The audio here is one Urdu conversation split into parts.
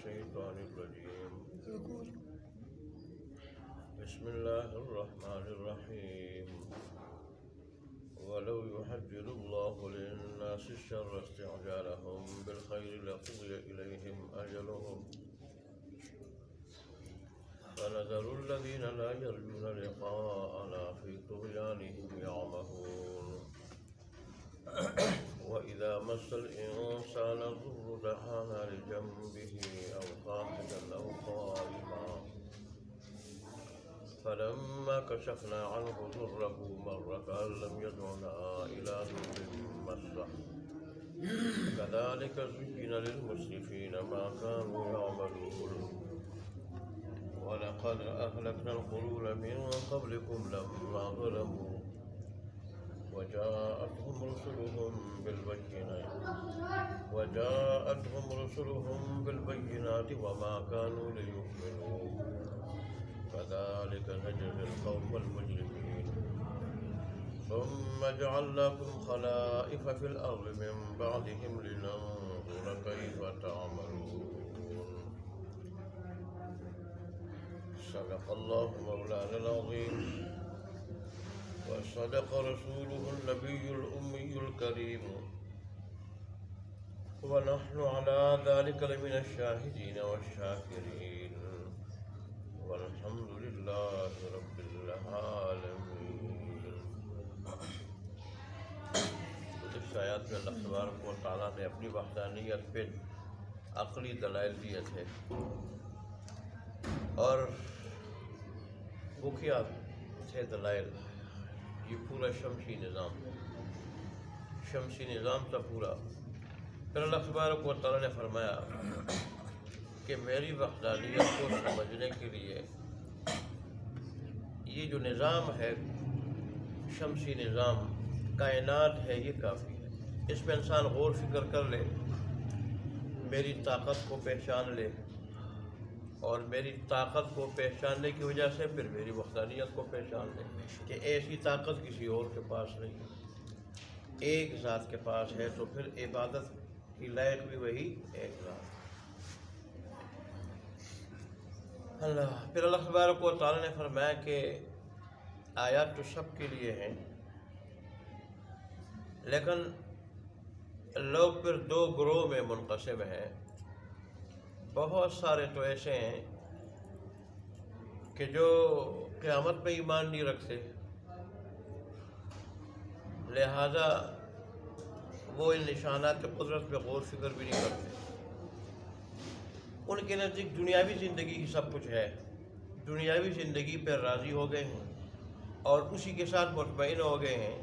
الشيطان الرجيم بسم الله الرحمن الرحيم ولو يحجل الله للناس الشر استعجالهم بالخير لقضي إليهم أجلهم فنذر الذين لا يرجون لقاءنا في طغيانهم يعمهون وإذا مس الإنسان الضر دعانا لجنبه أو قاعدا أو قائما فلما كشفنا عنه ضره مر كأن لم يدعنا إلى ضر مسه كذلك زين للمسرفين ما كانوا يعملون ولقد أهلكنا القرون من قبلكم لما ظلموا وجاءتهم رسلهم بالبينات وما كانوا ليؤمنوا كذلك نجزي القوم المجرمين ثم جعلناكم خلائف في الأرض من بعدهم لننظر كيف تعملون صدق الله مولانا العظيم وصدق رسوله النبي الأمي الكريم ونحن على ذلك لمن الشاهدين والشاكرين والحمد لله رب العالمين. اس آیات میں اللہ تبارک و تعالیٰ نے اپنی وحدانیت پہ عقلی دلائل دیے تھے اور وہ کیا تھے دلائل؟ یہ پورا شمسی نظام تھا پورا. پھر اللہ تبارک و تعالیٰ نے فرمایا کہ میری وحدانیت کو سمجھنے کے لیے یہ جو نظام ہے شمسی نظام کائنات ہے یہ کافی ہے. اس میں انسان غور فکر کر لے، میری طاقت کو پہچان لے اور میری طاقت کو پہچاننے کی وجہ سے پھر میری وحدانیت کو پہچان لے کہ ایسی طاقت کسی اور کے پاس نہیں ہے، ایک ذات کے پاس ہے. تو پھر عبادت کی لائق بھی وہی ایک ذات. پھر اللہ تبارک و تعالیٰ نے فرمایا کہ آیات تو سب کے لیے ہیں، لیکن لوگ پھر دو گروہ میں منقسم ہیں. بہت سارے تو ایسے ہیں کہ جو قیامت پہ ایمان نہیں رکھتے، لہذا وہ ان نشانات قدرت پہ غور فکر بھی نہیں کرتے. ان کے نزدیک دنیاوی زندگی ہی سب کچھ ہے، دنیاوی زندگی پہ راضی ہو گئے ہیں اور اسی کے ساتھ مطمئن ہو گئے ہیں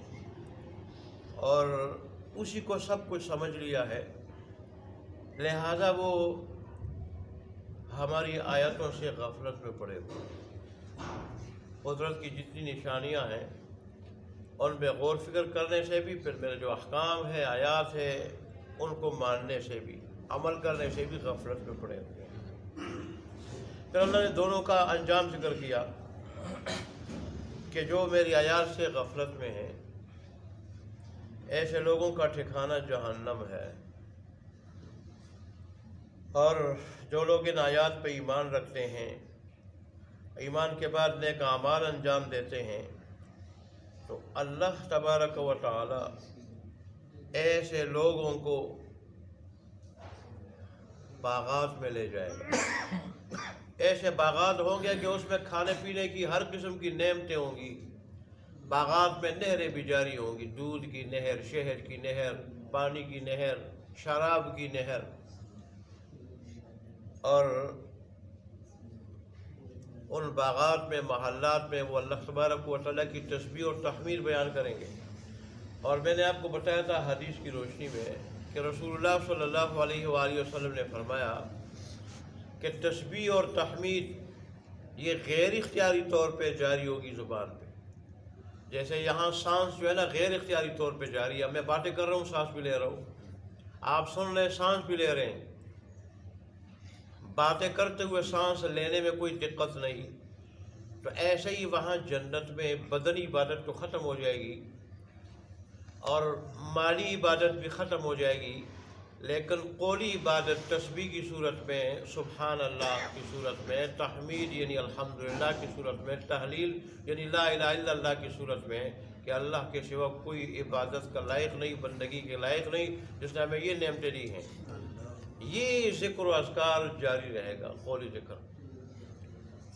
اور اسی کو سب کچھ سمجھ لیا ہے. لہذا وہ ہماری آیتوں سے غفلت میں پڑے ہوئے. قدرت کی جتنی نشانیاں ہیں ان پہ غور فکر کرنے سے بھی، پھر میرے جو احکام ہے آیات ہے ان کو ماننے سے بھی، عمل کرنے سے بھی غفلت میں پڑے ہوئے ہیں. پھر اللہ نے دونوں کا انجام ذکر کیا کہ جو میری آیات سے غفلت میں ہیں ایسے لوگوں کا ٹھکانہ جہنم ہے، اور جو لوگ ان آیات پہ ایمان رکھتے ہیں، ایمان کے بعد نیک اعمال انجام دیتے ہیں، تو اللہ تبارک و تعالی ایسے لوگوں کو باغات میں لے جائے گا. ایسے باغات ہوں گے کہ اس میں کھانے پینے کی ہر قسم کی نعمتیں ہوں گی. باغات میں نہریں بھی جاری ہوں گی، دودھ کی نہر، شہد کی نہر، پانی کی نہر، شراب کی نہر. اور ان باغات میں، محلات میں وہ اللہ تبارک و تعالیٰ کی تسبیح اور تحمید بیان کریں گے. اور میں نے آپ کو بتایا تھا حدیث کی روشنی میں کہ رسول اللہ صلی اللہ علیہ وآلہ وسلم نے فرمایا کہ تسبیح اور تحمید یہ غیر اختیاری طور پہ جاری ہوگی زبان پہ. جیسے یہاں سانس جو ہے نا غیر اختیاری طور پہ جاری ہے، میں باتیں کر رہا ہوں سانس بھی لے رہا ہوں، آپ سن رہے ہیں سانس بھی لے رہے ہیں، باتیں کرتے ہوئے سانس لینے میں کوئی دقت نہیں. تو ایسے ہی وہاں جنت میں بدنی عبادت تو ختم ہو جائے گی اور مالی عبادت بھی ختم ہو جائے گی، لیکن قولی عبادت تسبیح کی صورت میں، سبحان اللہ کی صورت میں، تحمید یعنی الحمدللہ کی صورت میں، تحلیل یعنی لا الہ الا اللہ کی صورت میں کہ اللہ کے سوا کوئی عبادت کا لائق نہیں، بندگی کے لائق نہیں، جس نے ہمیں یہ نعمتیں دی ہیں، یہ ذکر و اذکار جاری رہے گا، قولی ذکر،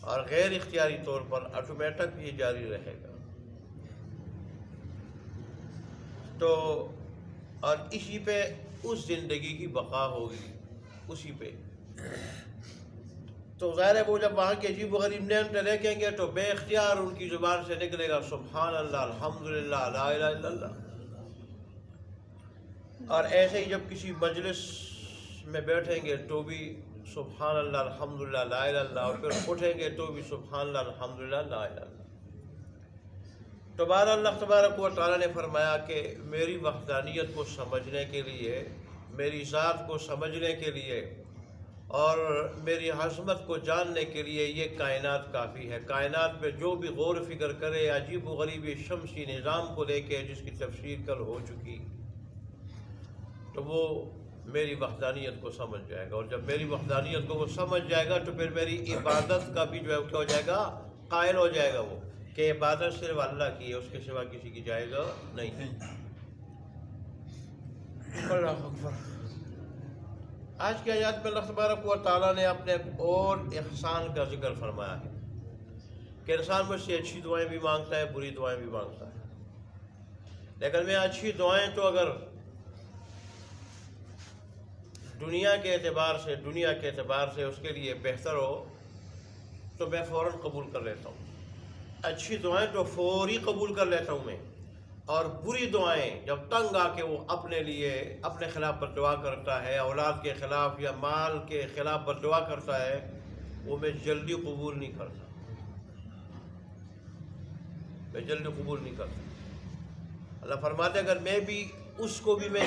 اور غیر اختیاری طور پر آٹومیٹک یہ جاری رہے گا۔ تو اور اسی پہ اس زندگی کی بقا ہوگی، اسی پہ۔ تو ظاہر ہے وہ جب وہاں کے عجیب و غریب نعمتیں دیکھیں گے تو بے اختیار ان کی زبان سے نکلے گا سبحان اللہ، الحمدللہ، لا الہ الا اللہ۔ اور ایسے ہی جب کسی مجلس میں بیٹھیں گے تو بھی سبحان اللہ، الحمدللہ، لا الہ الا اللہ، اور پھر اٹھیں گے تو بھی سبحان اللہ، الحمدللہ، لا الہ الا اللہ۔ تو بہر اللہ تبارک و تعالیٰ نے فرمایا کہ میری وحدانیت کو سمجھنے کے لیے، میری ذات کو سمجھنے کے لیے اور میری عظمت کو جاننے کے لیے یہ کائنات کافی ہے۔ کائنات میں جو بھی غور و فکر کرے عجیب و غریب شمسی نظام کو لے کے، جس کی تفسیر کل ہو چکی، تو وہ میری وحدانیت کو سمجھ جائے گا، اور جب میری وحدانیت کو وہ سمجھ جائے گا تو پھر میری عبادت کا بھی جو ہے کیا ہو جائے گا، قائل ہو جائے گا وہ کہ عبادت صرف اللہ کی ہے، اس کے سوا کسی کی جائے گا نہیں۔ اللہ اکبر۔ آج کی آیات میں اللہ تبارک و تعالیٰ نے اپنے اور احسان کا ذکر فرمایا ہے کہ انسان مجھ سے اچھی دعائیں بھی مانگتا ہے، بری دعائیں بھی مانگتا ہے، لیکن میں اچھی دعائیں تو اگر دنیا کے اعتبار سے اس کے لیے بہتر ہو تو میں فوراً قبول کر لیتا ہوں، اچھی دعائیں تو فوری قبول کر لیتا ہوں میں، اور بری دعائیں جب تنگ آ کے وہ اپنے لیے اپنے خلاف بددعا کرتا ہے، اولاد کے خلاف یا مال کے خلاف بددعا کرتا ہے، وہ میں جلدی قبول نہیں کرتا، اللہ فرماتے اگر میں بھی اس کو بھی میں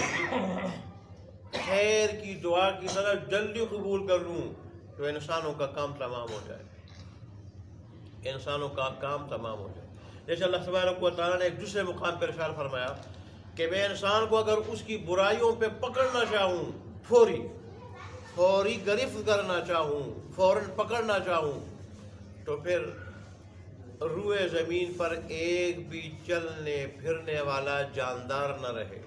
خیر کی دعا کی طرح جلدی قبول کر لوں تو انسانوں کا کام تمام ہو جائے، جیسے اللہ تبارک و تعالیٰ نے ایک دوسرے مقام پر ارشاد فرمایا کہ میں انسان کو اگر اس کی برائیوں پہ پکڑنا چاہوں، فوری گرفت کرنا چاہوں، فوراً پکڑنا چاہوں، تو پھر روئے زمین پر ایک بھی چلنے پھرنے والا جاندار نہ رہے،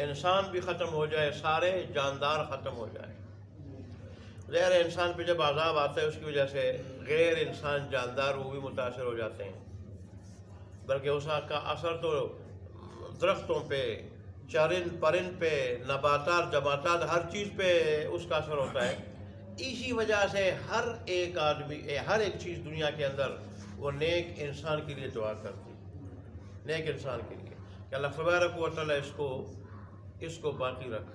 انسان بھی ختم ہو جائے، سارے جاندار ختم ہو جائے۔ غیر انسان پہ جب عذاب آتا ہے اس کی وجہ سے غیر انسان جاندار وہ بھی متاثر ہو جاتے ہیں، بلکہ اس کا اثر تو درختوں پہ، چرند پرند پہ، نباتات جماعتات، ہر چیز پہ اس کا اثر ہوتا ہے۔ اسی وجہ سے ہر ایک آدمی، ہر ایک چیز دنیا کے اندر وہ نیک انسان کے لیے دعا کرتی، نیک انسان کے لیے کہ اللہ تبارک و تعالیٰ اس کو باقی رکھ،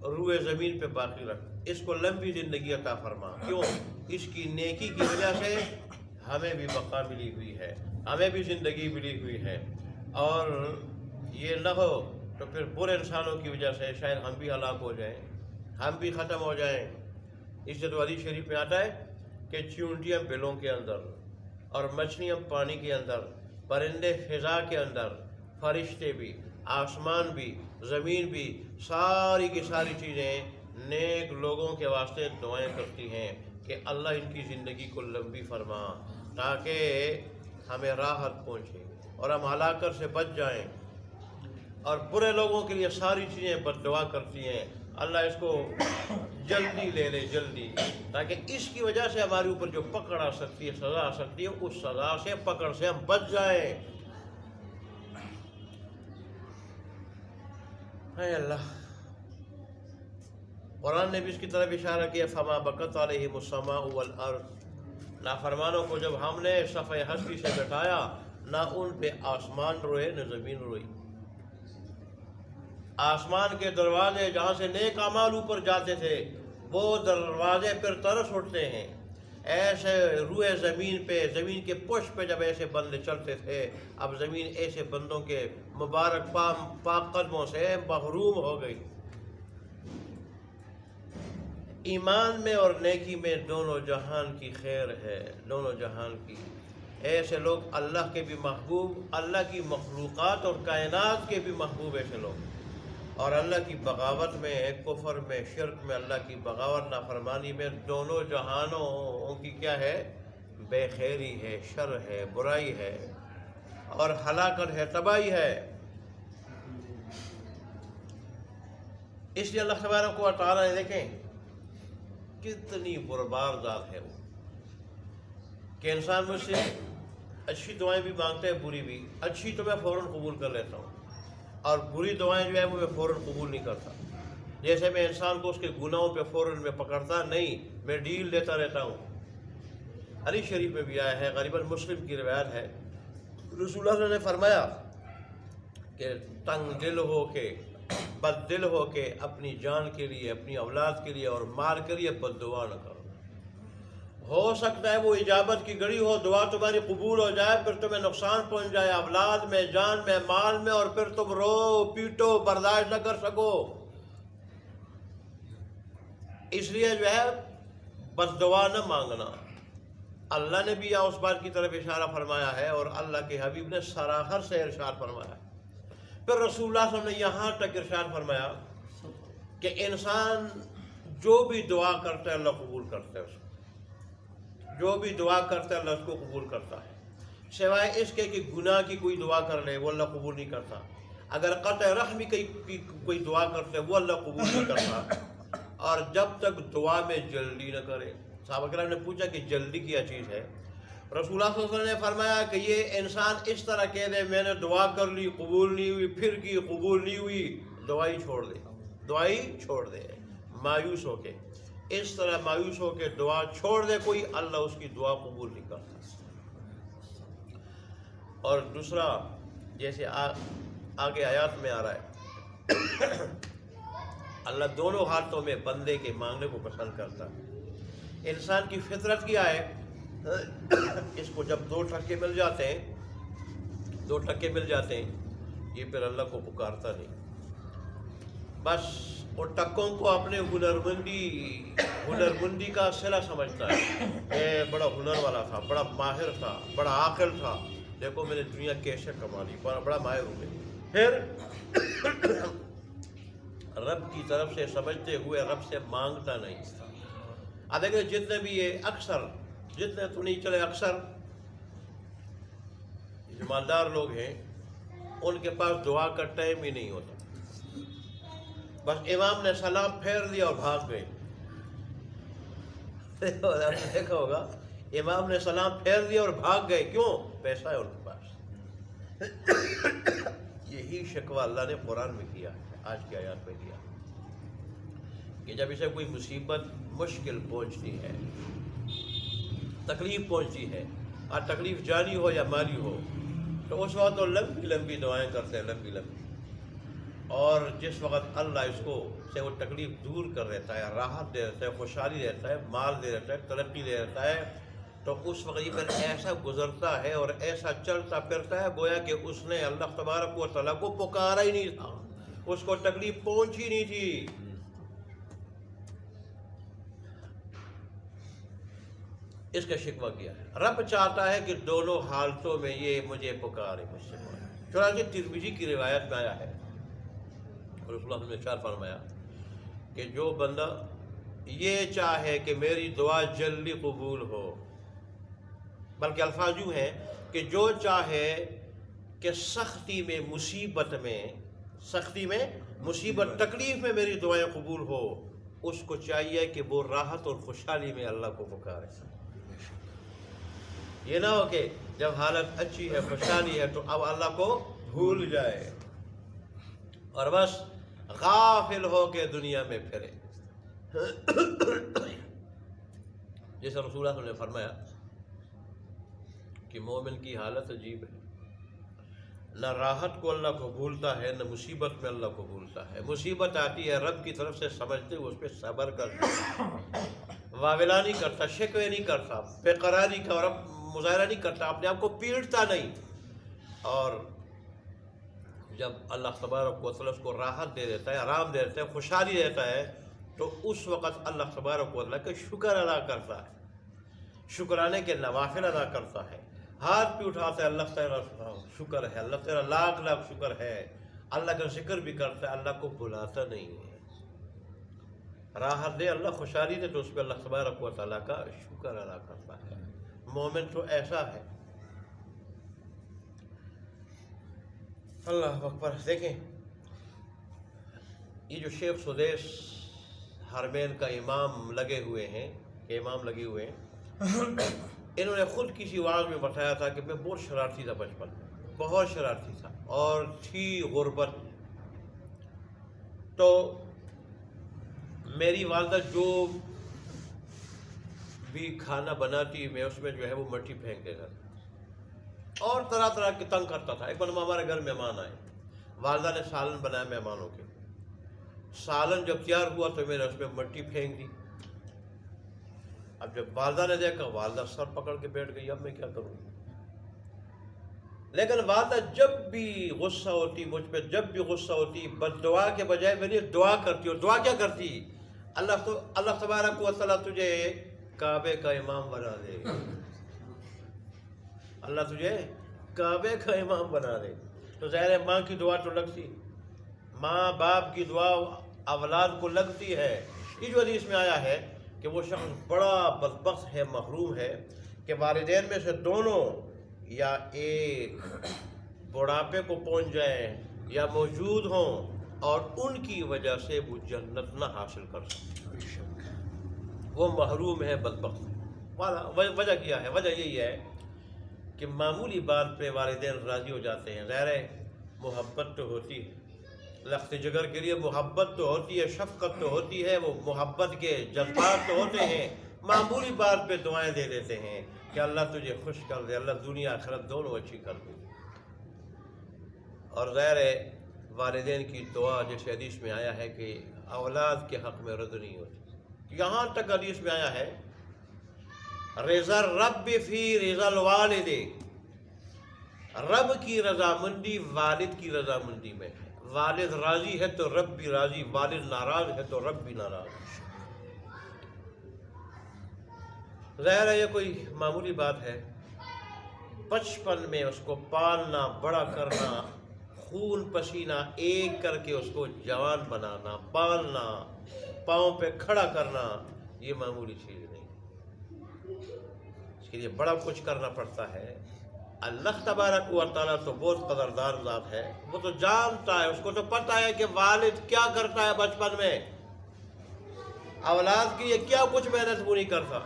روئے زمین پہ باقی رکھ، اس کو لمبی زندگی عطا فرما۔ کیوں؟ اس کی نیکی کی وجہ سے ہمیں بھی بقا ملی ہوئی ہے، ہمیں بھی زندگی ملی ہوئی ہے، اور یہ نہ ہو تو پھر برے انسانوں کی وجہ سے شاید ہم بھی ہلاک ہو جائیں، ہم بھی ختم ہو جائیں۔ اس سے تو حدیث شریف میں آتا ہے کہ چیونٹیاں بلوں کے اندر، اور مچھلیاں پانی کے اندر، پرندے فضا کے اندر، فرشتے بھی، آسمان بھی، زمین بھی، ساری کی ساری چیزیں نیک لوگوں کے واسطے دعائیں کرتی ہیں کہ اللہ ان کی زندگی کو لمبی فرما تاکہ ہمیں راحت پہنچے اور ہم ہلاکت سے بچ جائیں۔ اور برے لوگوں کے لیے ساری چیزیں بد دعا کرتی ہیں، اللہ اس کو جلدی لے لے، جلدی، تاکہ اس کی وجہ سے ہمارے اوپر جو پکڑ آ سکتی ہے، سزا آ سکتی ہے، اس سزا سے، پکڑ سے ہم بچ جائیں۔ اے اللہ، قرآن نے بھی اس کی طرف اشارہ کیا، فما بکت علیہم السماء والارض، نافرمانوں کو جب ہم نے صفحہ ہستی سے بٹھایا، نہ ان پہ آسمان روئے نہ زمین روئی۔ آسمان کے دروازے جہاں سے نیک اعمال اوپر جاتے تھے وہ دروازے پر ترس اٹھتے ہیں، ایسے روئے زمین پہ، زمین کے پشت پہ جب ایسے بندے چلتے تھے، اب زمین ایسے بندوں کے مبارک پاک قدموں سے محروم ہو گئی۔ ایمان میں اور نیکی میں دونوں جہان کی خیر ہے، دونوں جہان کی۔ ایسے لوگ اللہ کے بھی محبوب، اللہ کی مخلوقات اور کائنات کے بھی محبوب ایسے لوگ، اور اللہ کی بغاوت میں، کفر میں، شرک میں، اللہ کی بغاوت نافرمانی میں دونوں جہانوں کی کیا ہے؟ بے خیری ہے، شر ہے، برائی ہے اور ہلاکت ہے، تباہی ہے۔ اس لیے اللہ تبارک و تعالیٰ نے دیکھیں کتنی برباد ذات ہے وہ، کہ انسان مجھ سے اچھی دعائیں بھی مانگتا ہے، بری بھی۔ اچھی تو میں فوراً قبول کر لیتا ہوں، اور بری دعائیں جو ہے وہ میں فوراً قبول نہیں کرتا۔ جیسے میں انسان کو اس کے گناہوں پہ فوراً میں پکڑتا نہیں، میں ڈیل دیتا رہتا ہوں۔ حدیث شریف میں بھی آیا ہے، غالباً مسلم کی روایت ہے، رسول اللہ نے فرمایا کہ تنگ دل ہو کے، بد دل ہو کے اپنی جان کے لیے، اپنی اولاد کے لیے اور مال کے لیے بد دعا نہ کرو۔ ہو سکتا ہے وہ اجابت کی گھڑی ہو، دعا تمہاری قبول ہو جائے، پھر تمہیں نقصان پہنچ جائے اولاد میں، جان میں، مال میں، اور پھر تم رو پیٹو، برداشت نہ کر سکو۔ اس لیے جو ہے بس دعا نہ مانگنا۔ اللہ نے بھی اس بات کی طرف اشارہ فرمایا ہے، اور اللہ کے حبیب نے سراہر سے ارشاد فرمایا۔ پھر رسول اللہ صلی اللہ علیہ وسلم نے یہاں تک ارشاد فرمایا کہ انسان جو بھی دعا کرتا ہے اللہ قبول کرتا ہے، اس کو جو بھی دعا کرتا ہے اللہ اس کو قبول کرتا ہے، سوائے اس کے کہ گناہ کی کوئی دعا کر لے وہ اللہ قبول نہیں کرتا۔ اگر قطع رحم کی کوئی دعا کرتا ہے وہ اللہ قبول نہیں کرتا، اور جب تک دعا میں جلدی نہ کرے۔ صحابہ کرام نے پوچھا کہ جلدی کیا چیز ہے؟ رسول اللہ صلی اللہ علیہ وسلم نے فرمایا کہ یہ انسان اس طرح کہہ دے میں نے دعا کر لی، قبول نہیں ہوئی، پھر کی، قبول نہیں ہوئی، دعائی چھوڑ دے، دعائی چھوڑ دے، مایوس ہو کے، اس طرح مایوس ہو کے دعا چھوڑ دے کوئی، اللہ اس کی دعا قبول نہیں کرتا۔ اور دوسرا، جیسے آگے آیات میں آ رہا ہے، اللہ دونوں حالتوں میں بندے کے مانگنے کو پسند کرتا ہے۔ انسان کی فطرت کیا ہے؟ اس کو جب دو ٹھکے مل جاتے ہیں یہ پھر اللہ کو پکارتا نہیں، بس ان ٹکوں کو اپنے ہنرمندی کا صلہ سمجھتا ہے۔ اے بڑا ہنر والا تھا، بڑا ماہر تھا، بڑا عاقل تھا، دیکھو میں نے دنیا کیسے کما لی، بڑا ماہر ہو گئی۔ پھر رب کی طرف سے سمجھتے ہوئے رب سے مانگتا نہیں۔ اب دیکھیں جتنے بھی یہ جتنے تو نہیں چلے اکثر ایماندار لوگ ہیں، ان کے پاس دعا کا ٹائم ہی نہیں ہوتا۔ بس امام نے سلام پھیر دیا اور بھاگ گئے۔ آپ نے دیکھا ہوگا امام نے سلام پھیر دیا اور بھاگ گئے، کیوں؟ پیسہ ہے ان کے پاس۔ یہی شکوہ اللہ نے قرآن میں کیا ہے، آج کی آیات میں کیا کہ جب اسے کوئی مصیبت، مشکل پہنچتی ہے، تکلیف پہنچتی ہے، اور تکلیف جانی ہو یا مالی ہو، تو اس وقت تو لمبی لمبی دعائیں کرتے ہیں، لمبی لمبی، اور جس وقت اللہ اس کو سے وہ تکلیف دور کر دیتا ہے، راحت دے دیتا ہے، خوشحالی دیتا ہے، مال دے دیتا ہے، ترقی دے دیتا ہے، تو اس وقت یہ پھر ایسا گزرتا ہے اور ایسا چلتا پھرتا ہے گویا کہ اس نے اللہ تبارک و تعالیٰ کو پکارا ہی نہیں تھا، اس کو تکلیف پہنچی نہیں تھی۔ اس کا شکوہ کیا ہے؟ رب چاہتا ہے کہ دونوں حالتوں میں یہ مجھے پکارے، مجھ سے مانگے۔ چنانچہ ترمذی کی روایت میں آیا ہے، رسول اللہ نے ارشاد فرمایا کہ جو بندہ یہ چاہے کہ میری دعا جلدی قبول ہو، بلکہ الفاظ یوں ہیں کہ جو چاہے کہ سختی میں، مصیبت، تکلیف میں میری دعائیں قبول ہو، اس کو چاہیے کہ وہ راحت اور خوشحالی میں اللہ کو پکارے۔ یہ نہ ہو کہ جب حالت اچھی ہے، خوشحالی ہے، تو اب اللہ کو بھول جائے اور بس غافل ہو کے دنیا میں پھرے۔ جیسے رسول اللہ نے فرمایا کہ مومن کی حالت عجیب ہے، نہ راحت کو اللہ کو بھولتا ہے، نہ مصیبت میں اللہ کو بھولتا ہے۔ مصیبت آتی ہے رب کی طرف سے، سمجھتے ہوئے اس پہ صبر کرتا، واویلا نہیں کرتا، شکوے نہیں کرتا، بے قراری کا اور مظاہرہ نہیں کرتا، اپنے آپ کو پیٹتا نہیں، اور جب اللہ تبارک و تعالیٰ اس کو راحت دے دیتا ہے، آرام دے دیتا ہے، خوشحالی دیتا ہے، تو اس وقت اللہ تبارک و تعالیٰ کا شکر ادا کرتا ہے، شکرانے کے نوافل ادا کرتا ہے، ہاتھ بھی اٹھاتا ہے اللہ تیرا شکر ہے، اللہ تیرا لاکھ لاکھ شکر ہے، اللہ کا ذکر بھی کرتا ہے، اللہ کو بلاتا نہیں ہے، راحت دے اللہ خوشحالی دے تو اس پہ اللہ تبارک و تعالیٰ کا شکر ادا کرتا ہے۔ مومن تو ایسا ہے۔ اللہ اکبر۔ دیکھیں یہ جو شیخ سدیس حرمین کا امام لگے ہوئے ہیں، انہوں نے خود کسی واعظ میں بتایا تھا کہ میں بہت شرارتی تھا بچپن میں، بہت شرارتی تھا، اور تھی غربت، تو میری والدہ جو بھی کھانا بناتی میں اس میں جو ہے وہ مٹی پھینک دیتا تھا اور طرح طرح کے تنگ کرتا تھا۔ ایک بار ہمارے گھر مہمان آئے، والدہ نے سالن بنایا مہمانوں کے، سالن جب تیار ہوا تو میں نے اس میں مٹی پھینک دی۔ اب جب والدہ نے دیکھا، والدہ سر پکڑ کے بیٹھ گئی، اب میں کیا کروں؟ لیکن والدہ جب بھی غصہ ہوتی مجھ پہ، جب بھی غصہ ہوتی، بد دعا کے بجائے میری دعا کرتی، اور دعا کیا کرتی؟ اللہ تبارک و تعالیٰ تجھے کعبے کا امام بنا دے، اللہ تجھے کعبے کا امام بنا دے۔ تو ظاہر ہے ماں کی دعا تو لگتی، ماں باپ کی دعا اولاد کو لگتی ہے۔ یہ جو حدیث میں آیا ہے کہ وہ شخص بڑا بدبخت ہے، محروم ہے، کہ والدین میں سے دونوں یا ایک بڑھاپے کو پہنچ جائیں یا موجود ہوں اور ان کی وجہ سے وہ جنت نہ حاصل کر سکتے، وہ محروم ہے، بدبخت۔ وجہ کیا ہے؟ وجہ یہی ہے کہ معمولی بات پہ والدین راضی ہو جاتے ہیں۔ ظاہر ہے محبت تو ہوتی ہے، لخت جگر کے لیے محبت تو ہوتی ہے، شفقت تو ہوتی ہے، وہ محبت کے جذبات تو ہوتے ہیں، معمولی بات پہ دعائیں دے دیتے ہیں کہ اللہ تجھے خوش کر دے، اللہ دنیا آخرت دونوں اچھی کر دے۔ اور ظاہر ہے والدین کی دعا جیسے حدیث میں آیا ہے کہ اولاد کے حق میں رد نہیں ہوتی، یہاں تک حدیث میں آیا ہے رضا الرب فی رضا الوالد، رب کی رضامندی والد کی رضامندی میں ہے، والد راضی ہے تو رب بھی راضی، والد ناراض ہے تو رب بھی ناراض۔ ظاہر ہے یہ کوئی معمولی بات ہے، بچپن میں اس کو پالنا، بڑا کرنا، خون پسینہ ایک کر کے اس کو جوان بنانا، پالنا، پاؤں پہ کھڑا کرنا، یہ معمولی چیز نہیں، اس کے لیے بڑا کچھ کرنا پڑتا ہے۔ اللہ تبارک و تعالیٰ تو بہت قدردار ذات ہے، وہ تو جانتا ہے، اس کو تو پتہ ہے کہ والد کیا کرتا ہے بچپن میں، اولاد کی یہ کیا کچھ محنت وہ نہیں کرتا۔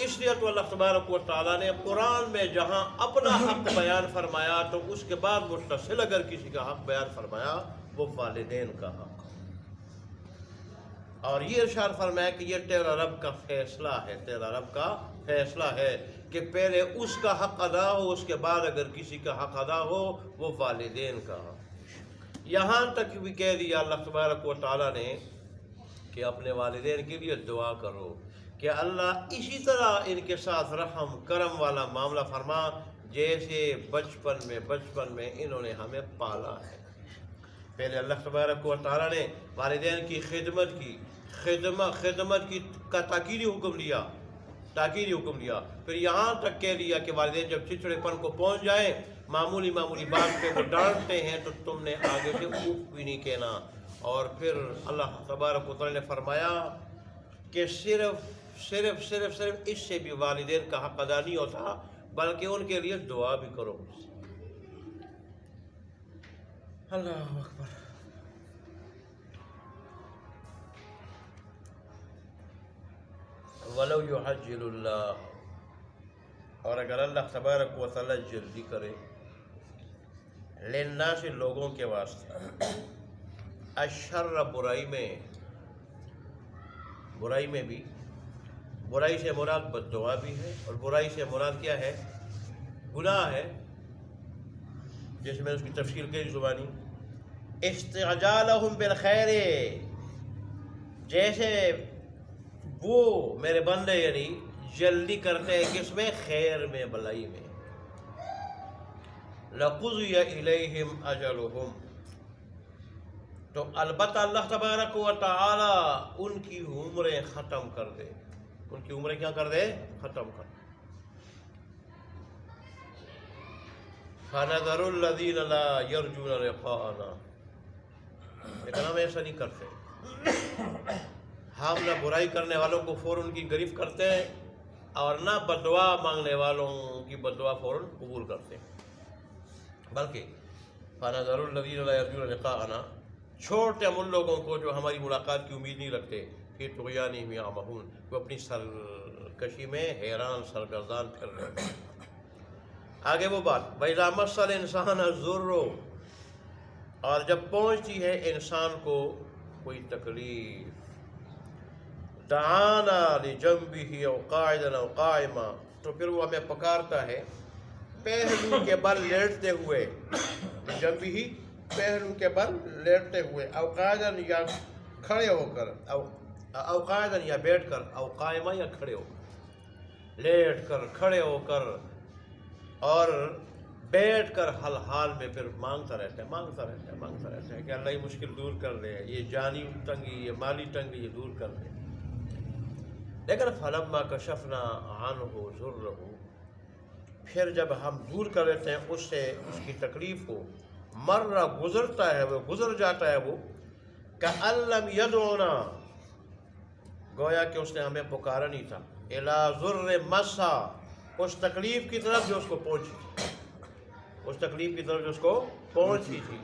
اس لیے تو اللہ تبارک و تعالیٰ نے قرآن میں جہاں اپنا حق بیان فرمایا تو اس کے بعد متصل اگر کسی کا حق بیان فرمایا وہ والدین کا حق، اور یہ ارشاد فرمایا کہ یہ تیرا رب کا فیصلہ ہے، تیرا رب کا فیصلہ ہے کہ پہلے اس کا حق ادا ہو، اس کے بعد اگر کسی کا حق ادا ہو وہ والدین کا حق۔ یہاں تک بھی کہہ دیا اللہ تبارک و تعالیٰ نے کہ اپنے والدین کے لیے دعا کرو کہ اللہ اسی طرح ان کے ساتھ رحم کرم والا معاملہ فرما جیسے بچپن میں انہوں نے ہمیں پالا ہے۔ پہلے اللہ تبارک و تعالیٰ نے والدین کی خدمت کی کا تاکیدی حکم دیا، پھر یہاں تک کہہ دیا کہ والدین جب چچڑے پن کو پہنچ جائیں، معمولی بات پہ وہ ڈانٹتے ہیں تو تم نے آگے سے اوف بھی نہیں کہنا۔ اور پھر اللہ تبارک و تعالیٰ نے فرمایا کہ صرف اس سے بھی والدین کا حق ادا نہیں ہوتا، بلکہ ان کے لیے دعا بھی کرو۔ اللہ اکبر۔ وَلَوْ يُعَجِّلُ اللَّهُ، اور اگر اللہ تبارک و تعالیٰ جلدی کرے، لِلنَّاسِ لوگوں کے واسطے، الشر برائی میں بھی، برائی سے مراد بد دعا بھی ہے، اور برائی سے مراد کیا ہے؟ گناہ ہے، جیسے میں نے اس کی تفصیل کی زبانی، استعجالہم بالخیر، جیسے وہ میرے بندے یعنی جلدی کرتے ہیں کس میں؟ خیر میں، بلائی میں۔ لَقُضِيَ إِلَيْهِمْ أَجَلُهُمْ، تو البتہ اللہ تبارک و تعالی ان کی عمریں ختم کر دے، ان کی عمریں کیا کر دے؟ ختم کر دے۔ فَنَذَرُ الَّذِينَ لَا يَرْجُونَ لِقَاءَنَا، لیکن ہم ایسا نہیں کرتے. ہم نہ برائی کرنے والوں کو فوراً کی گرفت کرتے ہیں اور نہ بددعا مانگنے والوں کی بددعا فوراً قبول کرتے ہیں، بلکہ فَنَذَرُ الَّذِينَ لَا يَرْجُونَ لِقَاءَنَا، چھوڑتے ہم ان لوگوں کو جو ہماری ملاقات کی امید نہیں رکھتے، فِي طُغْيَانِهِمْ يَعْمَهُونَ، وہ اپنی سرکشی میں حیران سرگردان پھر رہے ہیں. آگے وہ بات، وَإِذَا مَسَّ الْإِنسَانَ الضُّرُّ، اور جب پہنچتی ہے انسان کو کوئی تکلیف، دعانا لجنبه او قاعدا او قائما، تو پھر وہ ہمیں پکارتا ہے پہلو کے بل لیٹتے ہوئے، لجنبه پہلو کے بل لیٹتے ہوئے، او قاعدا یا کھڑے ہو کر، او قاعدا یا بیٹھ کر، او قائما یا کھڑے ہو کر، لیٹ کر، کھڑے ہو کر اور بیٹھ کر ہر حال میں پھر مانگتا رہتا ہے کہ اللہ یہ مشکل دور کر دے، یہ جانی تنگی، یہ مالی تنگی یہ دور کر دے. لیکن فلما کشفنا عنہ ضرہ، پھر جب ہم دور کر لیتے ہیں اس سے اس کی تکلیف کو، مرہ گزرتا ہے وہ، گزر جاتا ہے وہ، کأن لم یدعنا، گویا کہ اس نے ہمیں پکارا نہیں تھا، الی ضر مسا، اس تکلیف کی طرف جو اس کو پہنچی تھی، اس تکلیف کی طرف جو اس کو پہنچی تھی.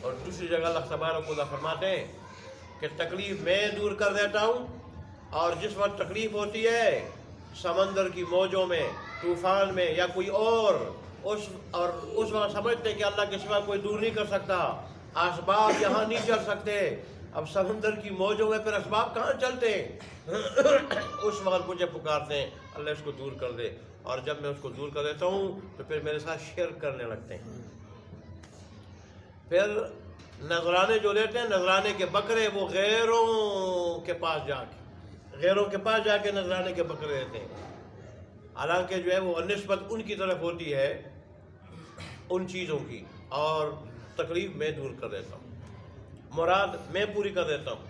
اور دوسری جگہ اللہ تبارک و تعالیٰ فرماتے ہیں کہ تکلیف میں دور کر دیتا ہوں، اور جس وقت تکلیف ہوتی ہے سمندر کی موجوں میں، طوفان میں یا کوئی اور اس وقت سمجھتے کہ اللہ کے سوا کوئی دور نہیں کر سکتا، اسباب یہاں نہیں چل سکتے. اب سمندر کی موجوں میں پھر اسباب کہاں چلتے ہیں؟ اس وقت مجھے پکارتے ہیں اللہ اس کو دور کر دے، اور جب میں اس کو دور کر دیتا ہوں تو پھر میرے ساتھ شرک کرنے لگتے ہیں. پھر نذرانے جو لیتے ہیں، نذرانے کے بکرے، وہ غیروں کے پاس جا کے نذرانے کے بکرے لیتے ہیں، حالانکہ جو ہے وہ نسبت ان کی طرف ہوتی ہے ان چیزوں کی، اور تکلیف میں دور کر دیتا ہوں، مراد میں پوری کر دیتا ہوں.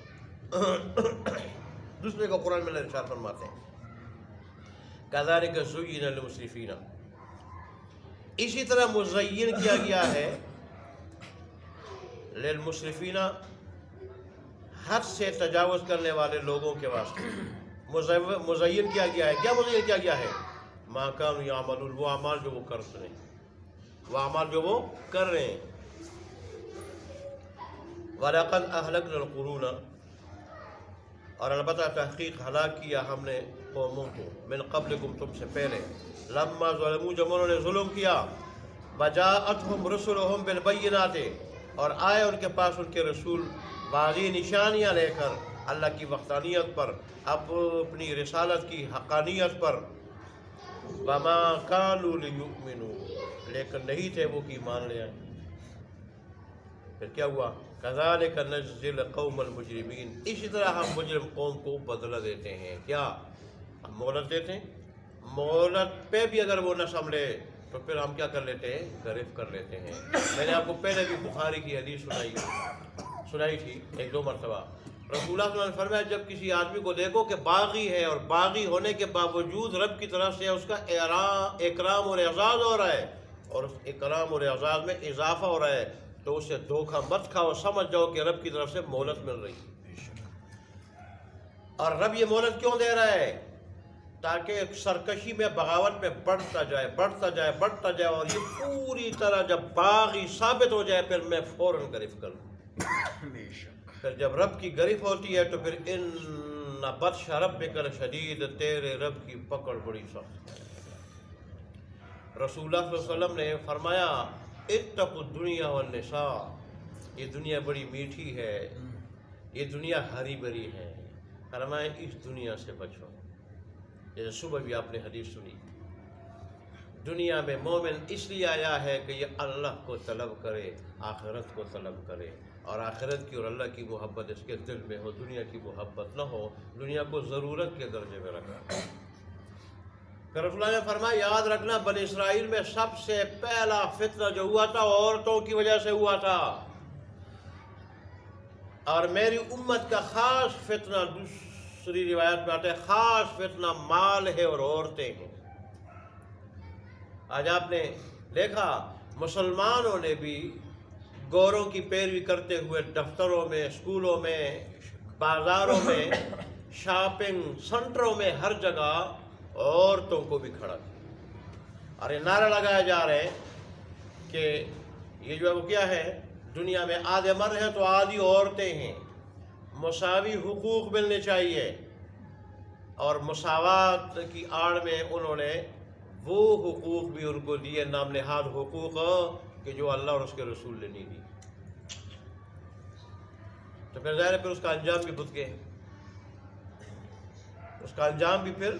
دوسرے کو قرآن میں ارشاد فرماتے ہیں كَذَلِكَ زُيِّنَ لِلْمُسْرِفِينَ، اسی طرح مزین کیا گیا ہے للمسرفین، حد سے تجاوز کرنے والے لوگوں کے واسطے. مزین کیا گیا ہے، کیا مزین کیا گیا ہے؟ مَا كَانُوا يَعْمَلُونَ، وہ اعمال جو وہ کر رہے ہیں، وہ اعمال جو وہ کر رہے ہیں. وَلَقَدْ أَهْلَكْنَا الْقُرُونَ، اور البتہ تحقیق ہلاک کیا ہم نے قوموں کو، من قبلکم، تم سے پہلے، لما ظلموا، جب انہوں نے ظلم کیا، وجاءتهم رسلهم بالبینات، اور آئے ان کے پاس ان کے رسول واضح نشانیاں لے کر اللہ کی وحدانیت پر، اپنی رسالت کی حقانیت پر. وما كانوا ليؤمنوا، لیکن نہیں تھے وہ کہ ایمان لے آئیں. پھر کیا ہوا؟ كذلك نجزي القوم المجرمين، اسی طرح ہم مجرم قوم کو بدلہ دیتے ہیں. کیا ہم مہلت دیتے ہیں؟ مہلت پہ بھی اگر وہ نہ سنبھلے تو پھر ہم کیا کر لیتے ہیں؟ گرفت کر لیتے ہیں. میں نے آپ کو پہلے بھی بخاری کی حدیث سنائی تھی 1-2 مرتبہ. رسول اللہ صلی اللہ علیہ وسلم نے فرمایا جب کسی آدمی کو دیکھو کہ باغی ہے اور باغی ہونے کے باوجود رب کی طرف سے اس کا اکرام اور اعزاز ہو رہا ہے، اور اس اکرام اور اعزاز میں اضافہ ہو رہا ہے، تو اسے دھوکہ مت کھاؤ، سمجھ جاؤ کہ رب کی طرف سے مہلت مل رہی ہے. اور رب یہ مہلت کیوں دے رہا ہے؟ تاکہ سرکشی میں، بغاوت میں بڑھتا جائے، اور یہ پوری طرح جب باغی ثابت ہو جائے پھر میں فوراً گرفت کروں. پھر جب رب کی گرفت ہوتی ہے تو پھر ان بطش ربک لشدید، تیرے رب کی پکڑ بڑی سخت ہے. رسول اللہ صلی اللہ علیہ وسلم نے فرمایا اتقوا الدنیا والنساء، یہ دنیا بڑی میٹھی ہے، یہ دنیا ہری بھری ہے، فرمایا اس دنیا سے بچو. جیسے صبح بھی آپ نے حدیث سنی، دنیا میں مومن اس لیے آیا ہے کہ یہ اللہ کو طلب کرے، آخرت کو طلب کرے، اور آخرت کی اور اللہ کی محبت اس کے دل میں ہو، دنیا کی محبت نہ ہو، دنیا کو ضرورت کے درجے میں رکھا. پھر رسول اللہ نے فرمایا یاد رکھنا بنی اسرائیل میں سب سے پہلا فتنہ جو ہوا تھا عورتوں کی وجہ سے ہوا تھا، اور میری امت کا خاص فتنہ، دوسری روایت میں آتا ہے خاص فتنہ مال ہے اور عورتیں ہیں. آج آپ نے دیکھا مسلمانوں نے بھی گوروں کی پیروی کرتے ہوئے دفتروں میں، اسکولوں میں، بازاروں میں، شاپنگ سنٹروں میں ہر جگہ عورتوں کو بھی کھڑا کیا، اور یہ نعرہ لگایا جا رہے ہیں کہ یہ جو ہے وہ کیا ہے، دنیا میں آدھے مرد ہیں تو آدھی عورتیں ہیں، مساوی حقوق ملنے چاہیے، اور مساوات کی آڑ میں انہوں نے وہ حقوق بھی ان کو دیے، نام نہاد حقوق کہ جو اللہ اور اس کے رسول نے نہیں دی۔ تو پھر ظاہر ہے پھر اس کا انجام بھی بھگت گئے، اس کا انجام بھی پھر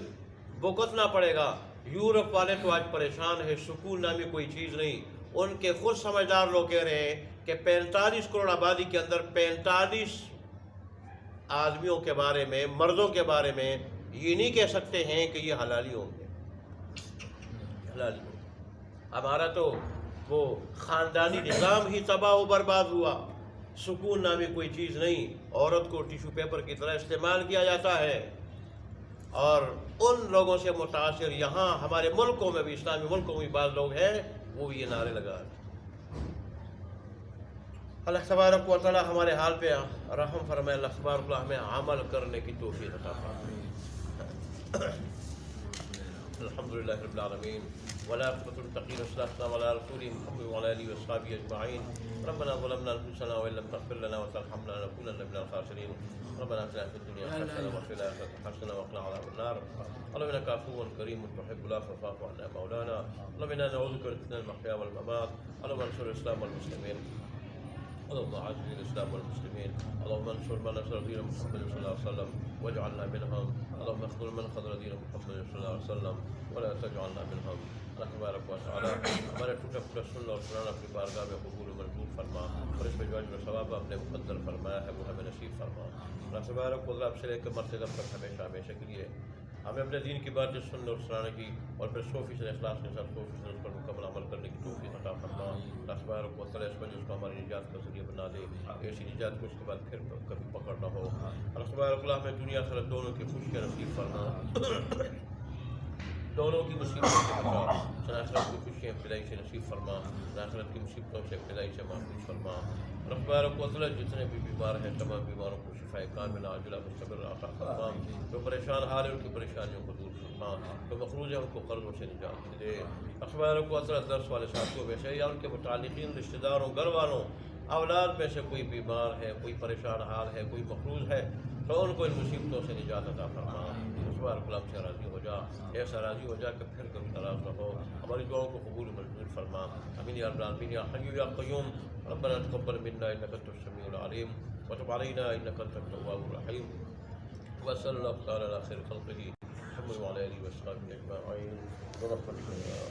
بھگتنا پڑے گا۔ یورپ والے تو آج پریشان ہے، سکون نامی کوئی چیز نہیں۔ ان کے خود سمجھدار لوگ کہہ رہے ہیں کہ 45 کروڑ آبادی کے اندر 45 آدمیوں کے بارے میں، مردوں کے بارے میں یہ نہیں کہہ سکتے ہیں کہ یہ حلالی ہوں گے، حلالی ہوں گے۔ ہمارا تو وہ خاندانی نظام ہی تباہ و برباد ہوا، سکون نامی کوئی چیز نہیں، عورت کو ٹیشو پیپر کی طرح استعمال کیا جاتا ہے۔ اور ان لوگوں سے متاثر یہاں ہمارے ملکوں میں بھی، اسلامی ملکوں میں بھی بعض لوگ ہیں وہ یہ نعرے لگا رہے ہیں۔ اللہ تبارک و تعالی ہمارے حال پہ رحم فرمائے، اللہ تبارک و تعالی ہمیں عمل کرنے کی توفیق عطا فرمائے۔ الحمدللہ رب العالمین والعاقبۃ للمتقین والصلاة علی رسول محمد وعلی آلہ وصحبہ اجمعین۔ ربنا ظلمنا انفسنا وان لم تغفر لنا وترحمنا لنكونن من الخاسرین۔ ربنا آتنا في الدنيا حسنة وفي الآخرة حسنة وقنا عذاب النار۔ اللهم إنك عفو كريم تحب العفو فاعف عنا مولانا۔ اللهم إنا نعوذ بك من المحيا والممات۔ اللهم انصر الإسلام والمسلمين، اللهم اعز الاسلام والمسلمين، اللهم انصر من نصر دين محمد صلى الله عليه وسلم واجعلنا منهم، اللهم اخذل من خذل دين محمد صلى الله عليه وسلم ولا تجعلنا منهم۔ اللہ تبارک و تعالی ہمارے ٹوٹا پھوٹا سننا اور سنانا اپنی بارگاہ میں قبول و منظور فرما، اور اس میں جو اجر و ثواب اپنے مقدر فرمایا ہے وہ ہمیں نصیب فرما۔ اللہ تبارک و تعالی آپ سے لے کے مرتے دم تک ہمیشہ ہمیشہ کے لیے ہمیں اپنے دین کی باتیں سننے اور سنانے کی، اور پھر 100% اخلاص کے ساتھ 100% اس پر مکمل عمل کرنے کی توفیق عطا فرما۔ اللہ تبارک و تعالی اس وجہ کو ہماری نجات کا ذریعہ بنا دے، ایسی نجات کو اس کے بعد پھر کبھی پکڑ نہ ہو۔ اللہ تبارک و تعالی ہمیں دنیا آخرت دونوں کی خوشیاں نصیب فرما، دونوں کی مصیبتوں سے بچا، آخرت کی خوشیاں ابتدائی سے نصیب فرما، آخرت کی مصیبتوں سے ابتدائی سے محفوظ فرما۔ اللہ تبارک و تعالی جتنے بھی بیمار ہیں تمام بیماروں کو شفاء کاملہ عاجلہ مستمر عطا فرما، جو پریشان حال ہے ان کی پریشانیوں کو دور فرما، جو مخروج ہے ان کو قرضوں سے نجات دے۔ اللہ تبارک و تعالی درس والے ساتھیوں میں سے یا ان کے متعلقین رشتہ داروں گھر والوں اولاد میں سے کوئی بیمار ہے، کوئی پریشان حال ہے، کوئی مخروج ہے تو ان کو ان مصیبتوں سے نجات عطا فرما۔ تبارک اللہ سے راضی ہو جا، ایسا راضی ہو جا کہ پھر کبھی ناراض نہ ہو، ہماری دعاؤں کو قبول و منظور فرما۔ آمین یا رب العالمین یا حی یا قیوم۔ ربنا تقبل منا انک انت السمیع العلیم وتب علینا انک انت التواب الرحیم، وصلی اللہ تعالی علی خیر خلقہ محمد وعلی آلہ وصحبہ اجمعین برحمتک یا